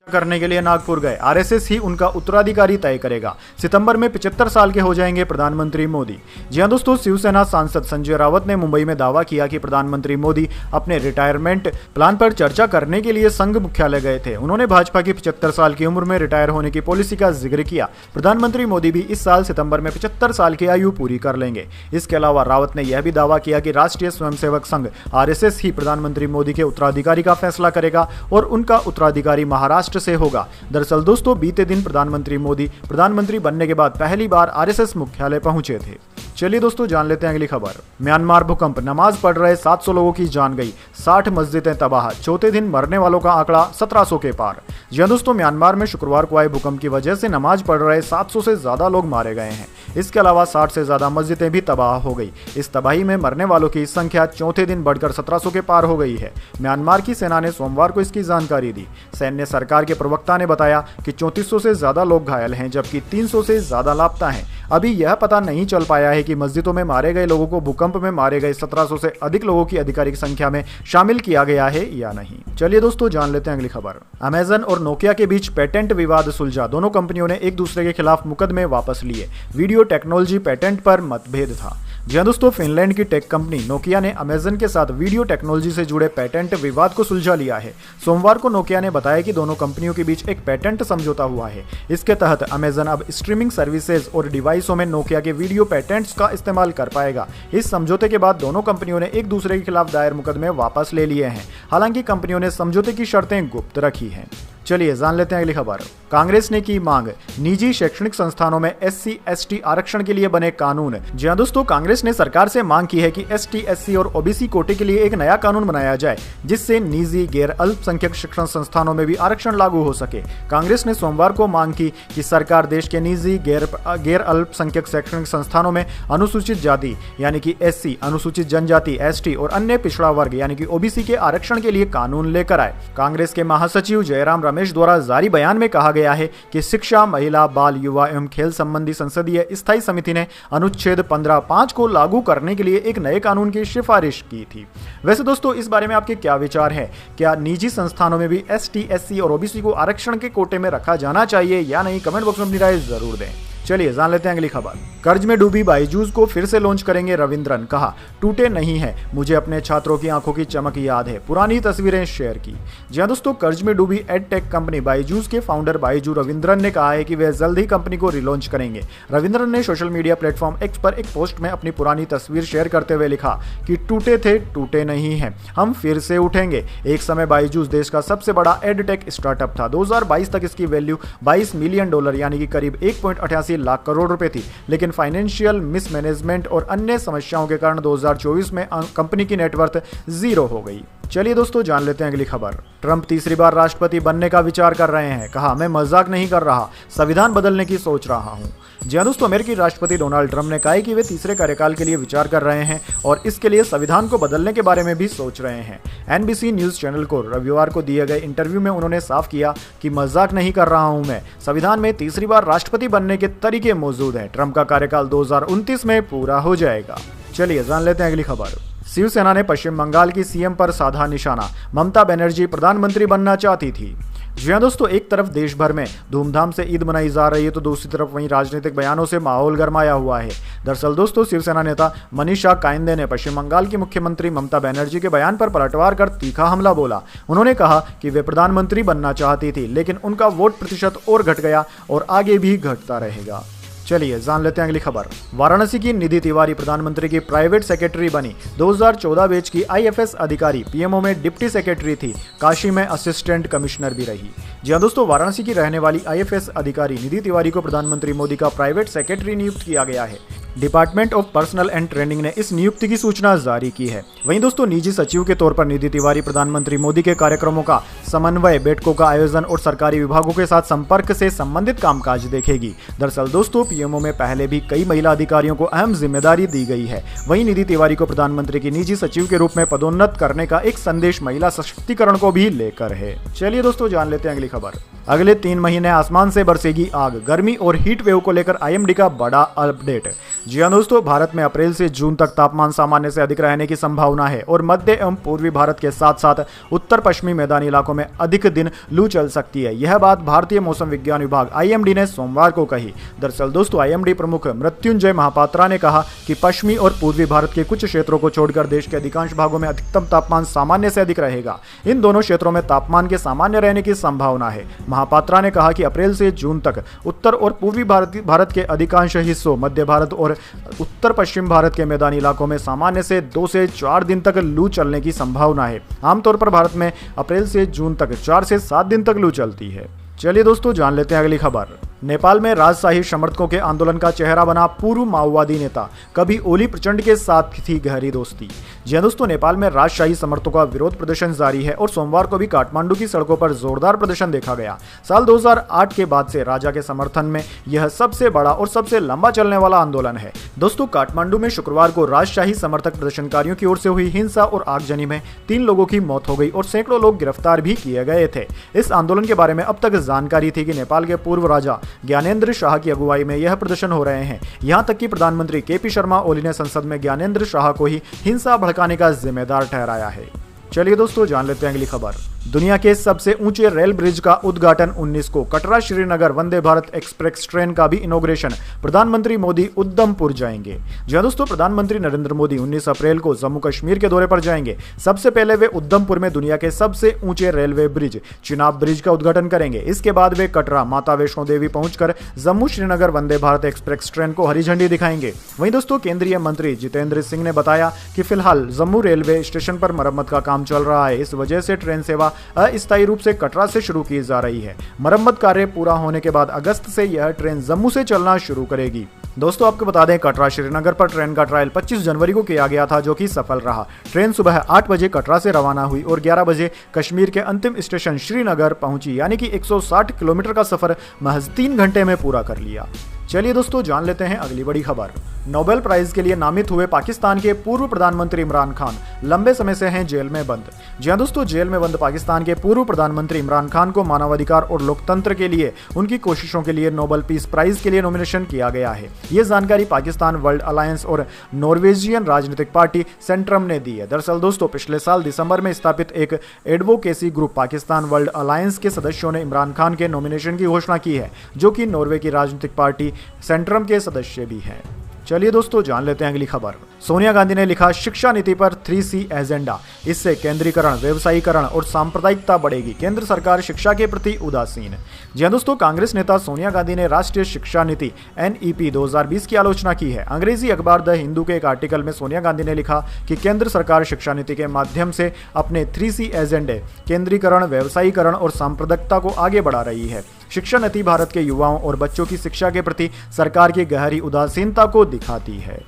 करने के लिए नागपुर गए। आरएसएस ही उनका उत्तराधिकारी तय करेगा। सितंबर में 75 साल के हो जाएंगे प्रधानमंत्री मोदी। जी हां दोस्तों, शिवसेना सांसद संजय रावत ने मुंबई में दावा किया कि प्रधानमंत्री मोदी अपने रिटायरमेंट प्लान पर चर्चा करने के लिए संघ मुख्यालय गए थे। उन्होंने भाजपा की 75 साल की उम्र में रिटायर होने की पॉलिसी का जिक्र किया। प्रधानमंत्री मोदी भी इस साल सितंबर में 75 साल की आयु पूरी कर लेंगे। इसके अलावा रावत ने यह भी दावा किया कि राष्ट्रीय स्वयंसेवक संघ आरएसएस ही प्रधानमंत्री मोदी के उत्तराधिकारी का फैसला करेगा और उनका उत्तराधिकारी महाराष्ट्र से होगा। दरअसल दोस्तों, बीते दिन प्रधानमंत्री मोदी प्रधानमंत्री बनने के बाद पहली बार आरएसएस मुख्यालय पहुंचे थे। चलिए दोस्तों, जान लेते हैं अगली खबर। म्यांमार भूकंप, नमाज पढ़ रहे 700 लोगों की जान गई, 60 मस्जिदें तबाह, चौथे दिन मरने वालों का आंकड़ा 1700 के पार। जी हां दोस्तों, म्यांमार में शुक्रवार को आए भूकंप की वजह से नमाज पढ़ रहे 700 से ज्यादा लोग मारे गए हैं। इसके अलावा 60 से ज्यादा मस्जिदें भी तबाह हो गई। इस तबाही में मरने वालों की संख्या चौथे दिन बढ़कर 1700 के पार हो गई है। म्यांमार की सेना ने सोमवार को इसकी जानकारी दी। सैन्य सरकार के प्रवक्ता ने बताया कि 3400 से ज्यादा लोग घायल हैं, जबकि 300 से ज्यादा लापता हैं। अभी यह पता नहीं चल पाया है कि मस्जिदों में मारे गए लोगों को भूकंप में मारे गए 1700 से अधिक लोगों की आधिकारिक संख्या में शामिल किया गया है या नहीं। चलिए दोस्तों, जान लेते हैं अगली खबर। अमेजन और नोकिया के बीच पेटेंट विवाद सुलझा, दोनों कंपनियों ने एक दूसरे के खिलाफ मुकदमे वापस लिए। वीडियो टेक्नोलॉजी पेटेंट पर मतभेद था। जी हां दोस्तों, फिनलैंड की टेक कंपनी नोकिया ने अमेजन के साथ वीडियो टेक्नोलॉजी से जुड़े पेटेंट विवाद को सुलझा लिया है। सोमवार को नोकिया ने बताया कि दोनों कंपनियों के बीच एक पेटेंट समझौता हुआ है। इसके तहत अमेजन अब स्ट्रीमिंग सर्विसेज और डिवाइसों में नोकिया के वीडियो पेटेंट्स का इस्तेमाल कर पाएगा। इस समझौते के बाद दोनों कंपनियों ने एक दूसरे के खिलाफ दायर मुकदमे वापस ले लिए हैं। हालांकि कंपनियों ने समझौते की शर्तें गुप्त रखी हैं। चलिए जान लेते हैं अगली खबर। कांग्रेस ने की मांग, निजी शैक्षणिक संस्थानों में एससी एसटी आरक्षण के लिए बने कानून। जी हां दोस्तों, कांग्रेस ने सरकार से मांग की है कि एसटी एससी और ओबीसी कोटे के लिए एक नया कानून बनाया जाए, जिससे निजी गैर अल्पसंख्यक शिक्षण संस्थानों में भी आरक्षण लागू हो सके। कांग्रेस ने सोमवार को मांग की कि सरकार देश के निजी गैर अल्पसंख्यक शैक्षणिक संस्थानों में अनुसूचित जाति यानी कि एससी, अनुसूचित जनजाति एसटी और अन्य पिछड़ा वर्ग यानी कि ओबीसी के आरक्षण के लिए कानून लेकर आए। कांग्रेस के महासचिव जयराम रमेश द्वारा जारी बयान में कहा गया है कि शिक्षा, महिला, बाल, युवा एवं खेल संबंधी संसदीय स्थायी समिति ने अनुच्छेद 15(5) को लागू करने के लिए एक नए कानून की सिफारिश की थी। वैसे दोस्तों, इस बारे में आपके क्या विचार हैं? क्या निजी संस्थानों में भी एसटी, एससी और ओबीसी को आरक्षण के कोटे में रखा जाना चाहिए या नहीं? कमेंट बॉक्स में अपनी राय जरूर दें। चलिए जान लेते हैं अगली खबर। कर्ज में डूबी बायजूस को फिर से लॉन्च करेंगे रविंद्रन, कहा टूटे नहीं है, मुझे अपने छात्रों की आंखों की चमक याद है, पुरानी तस्वीरें शेयर की। जी हां दोस्तों, कर्ज में डूबी एडटेक कंपनी बायजूस के फाउंडर बायजू रविंद्रन ने कहा है कि वे जल्द ही कंपनी को रिलॉन्च करेंगे। रविंद्रन ने सोशल मीडिया प्लेटफॉर्म एक्स पर एक पोस्ट में अपनी पुरानी तस्वीर शेयर करते हुए लिखा कि टूटे थे, टूटे नहीं है, हम फिर से उठेंगे। एक समय बायजूस देश का सबसे बड़ा एडटेक स्टार्टअप था। 2022 तक इसकी वैल्यू $22 मिलियन यानी कि करीब 1.88 लाख करोड़ रुपए थी, लेकिन फाइनेंशियल मिसमैनेजमेंट और अन्य समस्याओं के कारण 2024 में कंपनी की नेटवर्थ 0 हो गई। चलिए दोस्तों, जान लेते हैं अगली खबर। ट्रंप तीसरी बार राष्ट्रपति बनने का विचार कर रहे हैं, कहा मैं मजाक नहीं कर रहा, संविधान बदलने की सोच रहा हूं। जी हां दोस्तों, अमेरिकी राष्ट्रपति डोनाल्ड ट्रंप ने कहा है कि वे तीसरे कार्यकाल के लिए विचार कर रहे हैं और इसके लिए संविधान को बदलने के बारे में भी सोच रहे हैं। एनबीसी न्यूज चैनल को रविवार को दिए गए इंटरव्यू में उन्होंने साफ किया कि मजाक नहीं कर रहा हूं मैं, संविधान में तीसरी बार राष्ट्रपति बनने के तरीके मौजूद हैं। ट्रंप का कार्यकाल 2029 में पूरा हो जाएगा। चलिए जान लेते हैं अगली खबर। शिवसेना ने पश्चिम बंगाल की सीएम पर साधा निशाना, ममता बनर्जी प्रधानमंत्री बनना चाहती थी। जी हां दोस्तों, एक तरफ देश भर में धूमधाम से ईद मनाई जा रही है तो दूसरी तरफ वहीं राजनीतिक बयानों से माहौल गरमाया हुआ है। दरअसल दोस्तों, शिवसेना नेता मनीषा कायंदे ने पश्चिम बंगाल की मुख्यमंत्री ममता बनर्जी के बयान पर पलटवार कर तीखा हमला बोला। उन्होंने कहा कि वे प्रधानमंत्री बनना चाहती थी, लेकिन उनका वोट प्रतिशत और घट गया और आगे भी घटता रहेगा। चलिए जान लेते हैं अगली खबर। वाराणसी की निधि तिवारी प्रधानमंत्री की प्राइवेट सेक्रेटरी बनी। 2014 बैच की आईएफएस अधिकारी, पीएमओ में डिप्टी सेक्रेटरी थी, काशी में असिस्टेंट कमिश्नर भी रही। जी हां दोस्तों, वाराणसी की रहने वाली आईएफएस अधिकारी निधि तिवारी को प्रधानमंत्री मोदी का प्राइवेट सेक्रेटरी नियुक्त किया गया है। Department of personal and training ने इस नियुक्ति की सूचना जारी की है। वहीं दोस्तों, निजी सचिव के तौर पर निधि तिवारी प्रधानमंत्री मोदी के कार्यक्रमों का समन्वय, बैठकों का आयोजन और सरकारी विभागों के साथ संपर्क से संबंधित कामकाज देखेगी। दरअसल दोस्तों, पीएमओ में पहले भी कई महिला अधिकारियों को अहम जिम्मेदारी दी गई है। वहीं निधि तिवारी को प्रधानमंत्री की निजी सचिव के रूप में पदोन्नत करने का एक संदेश महिला सशक्तिकरण को भी लेकर है। चलिए दोस्तों, जान लेते हैं अगली खबर। अगले 3 महीने आसमान से बरसेगी आग, गर्मी और हीट वेव को लेकर आईएमडी का बड़ा अपडेट। जी हाँ दोस्तों, भारत में अप्रैल से जून तक तापमान सामान्य से अधिक रहने की संभावना है और मध्य एवं पूर्वी भारत के साथ साथ उत्तर पश्चिमी मैदानी इलाकों में अधिक दिन लू चल सकती है। यह बात भारतीय मौसम विज्ञान विभाग IMD ने सोमवार को कही। दरअसल दोस्तों, IMD प्रमुख मृत्युंजय महापात्रा ने कहा कि पश्चिमी और पूर्वी भारत के कुछ क्षेत्रों को छोड़कर देश के अधिकांश भागों में अधिकतम तापमान सामान्य से अधिक रहेगा। इन दोनों क्षेत्रों में तापमान के सामान्य रहने की संभावना है। महापात्रा ने कहा कि अप्रैल से जून तक उत्तर और पूर्वी भारत के अधिकांश हिस्सों, मध्य भारत और उत्तर पश्चिम भारत के मैदानी इलाकों में सामान्य से 2 से 4 दिन तक लू चलने की संभावना है। आमतौर पर भारत में अप्रैल से जून तक 4 से 7 दिन तक लू चलती है। चलिए दोस्तों, जान लेते हैं अगली खबर। नेपाल में राजशाही समर्थकों के आंदोलन का चेहरा बना पूर्व माओवादी नेता। कभी ओली प्रचंड के साथ थी गहरी दोस्ती। जी दोस्तों, नेपाल में राजशाही समर्थकों का विरोध प्रदर्शन जारी है और सोमवार को भी काठमांडू की सड़कों पर जोरदार प्रदर्शन देखा गया। साल 2008 के बाद से राजा के समर्थन में यह सबसे बड़ा और सबसे लंबा चलने वाला आंदोलन है। दोस्तों, काठमांडू में शुक्रवार को राजशाही समर्थक प्रदर्शनकारियों की ओर से हुई हिंसा और आगजनी में 3 लोगों की मौत हो गई और सैकड़ों लोग गिरफ्तार भी किए गए थे। इस आंदोलन के बारे में अब तक जानकारी थी कि नेपाल के पूर्व राजा ज्ञानेंद्र शाह की अगुवाई में यह प्रदर्शन हो रहे हैं। यहां तक कि प्रधानमंत्री KP शर्मा ओली ने संसद में ज्ञानेंद्र शाह को ही हिंसा भड़काने का जिम्मेदार ठहराया है। चलिए दोस्तों, जान लेते हैं अगली खबर। दुनिया के सबसे ऊंचे रेल ब्रिज का उद्घाटन 19 को। कटरा श्रीनगर वंदे भारत एक्सप्रेस ट्रेन का भी इनॉग्रेशन। प्रधानमंत्री मोदी उधमपुर जाएंगे। जी दोस्तों, प्रधानमंत्री नरेंद्र मोदी 19 अप्रैल को जम्मू कश्मीर के दौरे पर जाएंगे। सबसे पहले वे उधमपुर में दुनिया के सबसे ऊंचे रेलवे ब्रिज चिनाब ब्रिज का उद्घाटन करेंगे। इसके बाद वे कटरा माता वैष्णो देवी पहुंचकर जम्मू श्रीनगर वंदे भारत एक्सप्रेस ट्रेन को हरी झंडी दिखाएंगे। वहीं दोस्तों, केंद्रीय मंत्री जितेंद्र सिंह ने बताया कि फिलहाल जम्मू रेलवे स्टेशन पर मरम्मत का काम चल रहा है। इस वजह से ट्रेन सेवा अस्थायी रूप से कटरा से शुरू की जा रही है। मरम्मत कार्य पूरा होने के बाद अगस्त से यह ट्रेन जम्मू से चलना शुरू करेगी। दोस्तों, आपको बता दें, कटरा श्रीनगर पर ट्रेन का ट्रायल 25 जनवरी को किया गया था, जो कि सफल रहा। ट्रेन सुबह 8 बजे कटरा से रवाना हुई और 11 बजे कश्मीर के अंतिम स्टेशन श्रीनगर पहुंची, यानी कि 160 किलोमीटर का सफर महज 3 घंटे में पूरा कर लिया। चलिए दोस्तों, जान लेते हैं अगली बड़ी खबर। नोबेल प्राइज के लिए नामित हुए पाकिस्तान के पूर्व प्रधानमंत्री इमरान खान लंबे समय से हैं जेल में बंद। जी हां दोस्तों, जेल में बंद पाकिस्तान के पूर्व प्रधानमंत्री इमरान खान को मानवाधिकार और लोकतंत्र के लिए उनकी कोशिशों के लिए नोबेल पीस प्राइज के लिए नॉमिनेशन किया गया है। ये जानकारी पाकिस्तान वर्ल्ड अलायंस और नॉर्वेजियन राजनीतिक पार्टी सेंट्रम ने दी है। दरअसल दोस्तों, पिछले साल दिसंबर में स्थापित एक advocacy group Pakistan world alliance के सदस्यों ने इमरान खान के नॉमिनेशन की घोषणा की है, जो कि नॉर्वे की राजनीतिक पार्टी सेंट्रम के सदस्य भी हैं। चलिए दोस्तों, जान लेते हैं अगली खबर। सोनिया गांधी ने लिखा, शिक्षा नीति पर 3C एजेंडा। इससे केंद्रीकरण, व्यवसायीकरण और सांप्रदायिकता बढ़ेगी। केंद्र सरकार शिक्षा के प्रति उदासीन। जी हां दोस्तों, कांग्रेस नेता सोनिया गांधी ने राष्ट्रीय शिक्षा नीति NEP 2020 की आलोचना की है। अंग्रेजी अखबार द हिंदू के एक आर्टिकल में सोनिया गांधी ने लिखा कि केंद्र सरकार शिक्षा नीति के माध्यम से अपने 3C एजेंडे, केंद्रीकरण, व्यवसायीकरण और सांप्रदायिकता को आगे बढ़ा रही है। शिक्षा नीति भारत के युवाओं और बच्चों की शिक्षा के प्रति सरकार की गहरी उदासीनता को दिखाती है।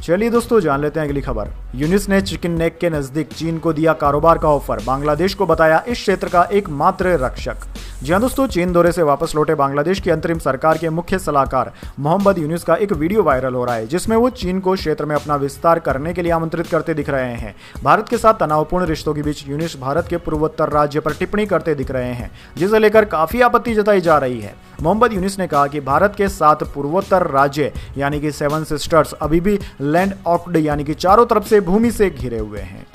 चलिए दोस्तों, जान लेते हैं अगली खबर। यूनिस ने चिकन नेक के नजदीक चीन को दिया कारोबार का ऑफर। बांग्लादेश को बताया इस क्षेत्र का एकमात्र रक्षक। जी हां दोस्तों, चीन दौरे से वापस लौटे बांग्लादेश की अंतरिम सरकार के मुख्य सलाहकार मोहम्मद यूनिस का एक वीडियो वायरल हो रहा है, जिसमें वो चीन को क्षेत्र में अपना विस्तार करने के लिए आमंत्रित करते दिख रहे हैं। भारत के साथ तनावपूर्ण रिश्तों के बीच यूनिस भारत के पूर्वोत्तर राज्य पर टिप्पणी करते दिख रहे हैं, जिसे लेकर काफी आपत्ति जताई जा रही है। मोहम्मद यूनिस ने कहा कि भारत के 7 पूर्वोत्तर राज्य यानी कि 7 सिस्टर्स अभी भी लैंड ऑक्ड यानी कि चारों तरफ से भूमि से घिरे हुए हैं।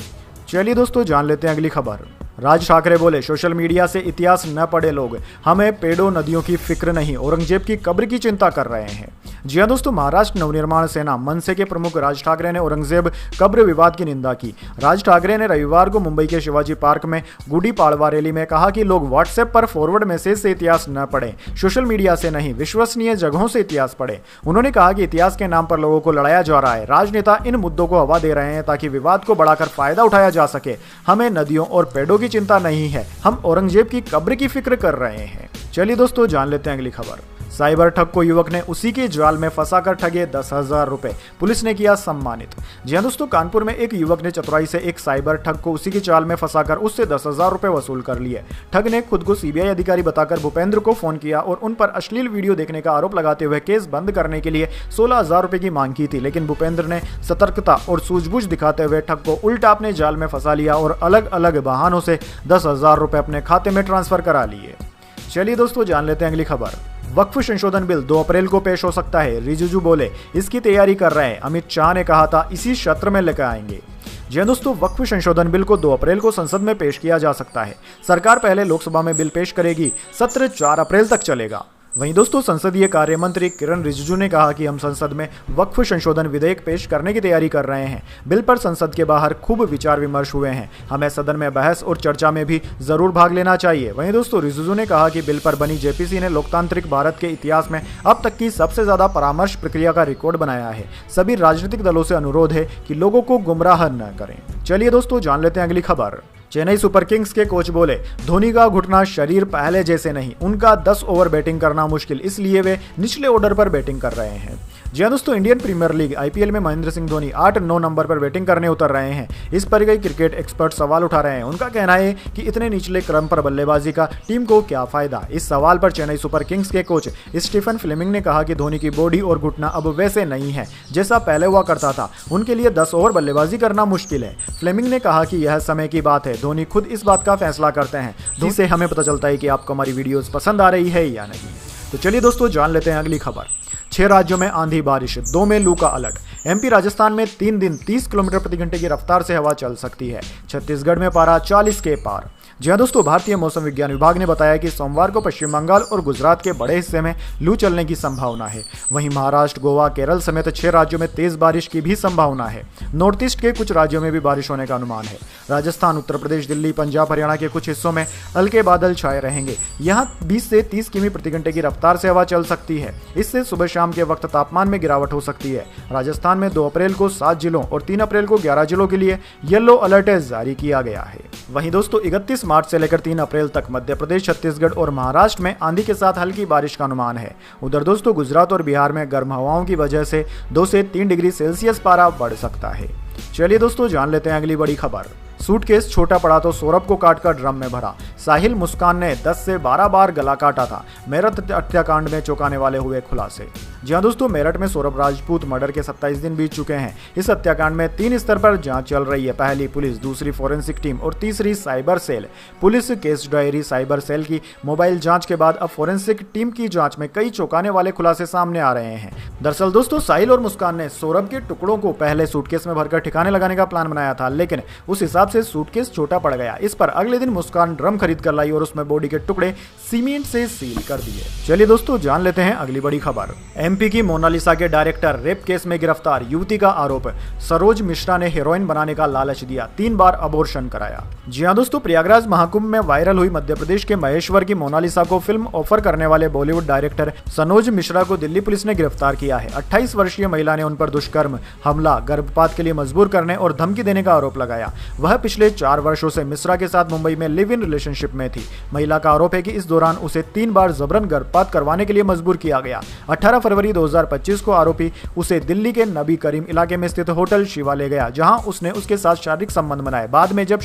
चलिए दोस्तों, जान लेते हैं अगली खबर। राज ठाकरे बोले, सोशल मीडिया से इतिहास न पढ़े लोग, हमें पेड़ों नदियों की फिक्र नहीं, औरंगजेब की कब्र की चिंता कर रहे हैं। जी हां दोस्तों, महाराष्ट्र नवनिर्माण सेना मनसे के प्रमुख राज ठाकरे ने औरंगजेब कब्र विवाद की निंदा की। राज ठाकरे ने रविवार को मुंबई के शिवाजी पार्क में गुड़ी पाड़वा रैली में कहा कि लोग व्हाट्सएप पर फॉरवर्ड मैसेज से इतिहास न पढ़ें, सोशल मीडिया से नहीं, विश्वसनीय जगहों से इतिहास पढ़ें। उन्होंने कहा कि इतिहास के नाम पर लोगों को लड़ाया जा रहा है। राजनेता इन मुद्दों को हवा दे रहे हैं ताकि विवाद को बढ़ाकर फायदा उठाया जा सके। हमें नदियों और पेड़ों की चिंता नहीं है, हम औरंगजेब की कब्र की फिक्र कर रहे हैं। चलिए दोस्तों, जान लेते हैं अगली खबर। साइबर ठग को युवक ने उसी के जाल में फंसाकर ठगे 10,000 रुपए, पुलिस ने किया सम्मानित। जी हां दोस्तों, कानपुर में एक युवक ने चतुराई से एक साइबर ठग को उसी के जाल में फंसाकर उससे 10,000 रुपए वसूल कर लिए। ठग ने खुद को CBI अधिकारी बताकर भूपेंद्र को फोन किया और उन पर अश्लील वीडियो देखने का आरोप लगाते हुए केस बंद करने के लिए 16,000 रुपए की मांग की थी, लेकिन भूपेंद्र ने सतर्कता और सूझबूझ दिखाते हुए ठग को उल्टा अपने जाल में फंसा लिया और अलग अलग बहानों से 10,000 रुपए अपने खाते में ट्रांसफर करा लिए। चलिए दोस्तों, जान लेते हैं अगली खबर। वक्फ संशोधन बिल 2 अप्रैल को पेश हो सकता है, रिजिजू बोले इसकी तैयारी कर रहे हैं। अमित शाह ने कहा था इसी सत्र में लेकर आएंगे। जी हाँ दोस्तों, वक्फ संशोधन बिल को 2 अप्रैल को संसद में पेश किया जा सकता है। सरकार पहले लोकसभा में बिल पेश करेगी, सत्र 4 अप्रैल तक चलेगा। वहीं दोस्तों, संसदीय कार्य मंत्री किरण रिजिजू ने कहा कि हम संसद में वक्फ संशोधन विधेयक पेश करने की तैयारी कर रहे हैं। बिल पर संसद के बाहर खूब विचार विमर्श हुए हैं, हमें सदन में बहस और चर्चा में भी जरूर भाग लेना चाहिए। वहीं दोस्तों, रिजिजू ने कहा कि बिल पर बनी जेपीसी ने लोकतांत्रिक भारत के इतिहास में अब तक की सबसे ज्यादा परामर्श प्रक्रिया का रिकॉर्ड बनाया है। सभी राजनीतिक दलों से अनुरोध है कि लोगों को गुमराह न करें। चलिए दोस्तों, जान लेते हैं अगली खबर। चेन्नई सुपर किंग्स के कोच बोले धोनी का घुटना शरीर पहले जैसे नहीं, उनका 10 ओवर बैटिंग करना मुश्किल, इसलिए वे निचले ऑर्डर पर बैटिंग कर रहे हैं। जी हाँ दोस्तों, इंडियन प्रीमियर लीग आईपीएल में महेंद्र सिंह धोनी 8-9 नंबर पर बैटिंग करने उतर रहे हैं। इस पर कई क्रिकेट एक्सपर्ट सवाल उठा रहे हैं। उनका कहना है कि इतने निचले क्रम पर बल्लेबाजी का टीम को क्या फायदा। इस सवाल पर चेन्नई सुपर किंग्स के कोच स्टीफन फ्लेमिंग ने कहा कि धोनी की बॉडी और घुटना अब वैसे नहीं है जैसा पहले हुआ करता था, उनके लिए 10 ओवर बल्लेबाजी करना मुश्किल है। फ्लेमिंग ने कहा कि यह समय की बात है, धोनी खुद इस बात का फैसला करते हैं, जिससे हमें पता चलता है कि आपको हमारी वीडियोस पसंद आ रही है या नहीं। तो चलिए दोस्तों, जान लेते हैं अगली खबर। 6 राज्यों में आंधी बारिश, 2 में लू का अलर्ट। एमपी राजस्थान में 3 दिन 30 किलोमीटर प्रति घंटे की रफ्तार से हवा चल सकती है। छत्तीसगढ़ में पारा 40 के पार। जी हाँ दोस्तों, भारतीय मौसम विज्ञान विभाग ने बताया कि सोमवार को पश्चिम बंगाल और गुजरात के बड़े हिस्से में लू चलने की संभावना है। वहीं महाराष्ट्र, गोवा, केरल समेत 6 राज्यों में तेज बारिश की भी संभावना है। नॉर्थ ईस्ट के कुछ राज्यों में भी बारिश होने का अनुमान है। राजस्थान, उत्तर प्रदेश, दिल्ली, पंजाब, हरियाणा के कुछ हिस्सों में हल्के बादल छाए रहेंगे। यहाँ 20 से 30 किमी प्रति घंटे की रफ्तार से हवा चल सकती है। इससे सुबह शाम के वक्त तापमान में गिरावट हो सकती है। राजस्थान में 2 अप्रैल को 7 जिलों और 3 अप्रैल को 11 जिलों के लिए येलो अलर्ट जारी किया गया है। वहीं दोस्तों, 31 मार्च से लेकर 3 अप्रैल तक मध्य प्रदेश, छत्तीसगढ़ और महाराष्ट्र में आंधी के साथ हल्की बारिश का अनुमान है। उधर दोस्तों, गुजरात और बिहार में गर्म हवाओं की वजह से 2 से 3 डिग्री सेल्सियस पारा बढ़ सकता है। चलिए दोस्तों, जान लेते हैं अगली बड़ी खबर। सूटकेस छोटा पड़ा तो सौरभ को काटकर ड्रम में भरा। साहिल मुस्कान ने 10 से 12 बार गला काटा था। मेरठ हत्याकांड में चौंकाने वाले हुए खुलासे। जी हाँ दोस्तों, मेरठ में सौरभ राजपूत मर्डर के 27 दिन बीत चुके हैं। इस हत्याकांड में 3 स्तर पर जांच चल रही है। पहली पुलिस, दूसरी फोरेंसिक टीम और तीसरी cyber cell. Police case diary, cyber cell की मोबाइल जांच के बाद अब फोरेंसिक टीम की जांच में कई चौंकाने वाले खुलासे सामने आ रहे हैं। दरअसल दोस्तों, साहिल और मुस्कान ने सौरभ के टुकड़ों को पहले सूटकेस में भरकर ठिकाने लगाने का प्लान बनाया था, लेकिन उस हिसाब से सूटकेस छोटा पड़ गया। इस पर अगले दिन मुस्कान ड्रम खरीद कर लाई और उसमें बॉडी के टुकड़े सीमेंट से सील कर दिए। चलिए दोस्तों, जान लेते हैं अगली बड़ी खबर। एमपी की मोनालिसा के डायरेक्टर रेप केस में गिरफ्तार। युवती का आरोप, सरोज मिश्रा ने हीरोइन बनाने का लालच दिया, 3 बार अबॉर्शन कराया। जी हाँ दोस्तों, प्रयागराज महाकुंभ में वायरल हुई मध्य प्रदेश के महेश्वर की मोनालिसा को फिल्म ऑफर करने वाले बॉलीवुड डायरेक्टर सरोज मिश्रा को दिल्ली पुलिस ने गिरफ्तार किया है। 28 वर्षीय महिला ने उन पर दुष्कर्म, हमला, गर्भपात के लिए मजबूर करने और धमकी देने का आरोप लगाया। वह पिछले 4 वर्षों से मिश्रा के साथ मुंबई में लिव इन रिलेशनशिप में थी। महिला का आरोप है कि इस दौरान उसे 3 बार जबरन गर्भपात करवाने के लिए मजबूर किया गया। 18 फरवरी 2025 को आरोपी उसे दिल्ली के नबी करीम इलाके में स्थित होटल शिवा ले गया, जहां उसने उसके साथ शारीरिक संबंध बनाए। बाद में जब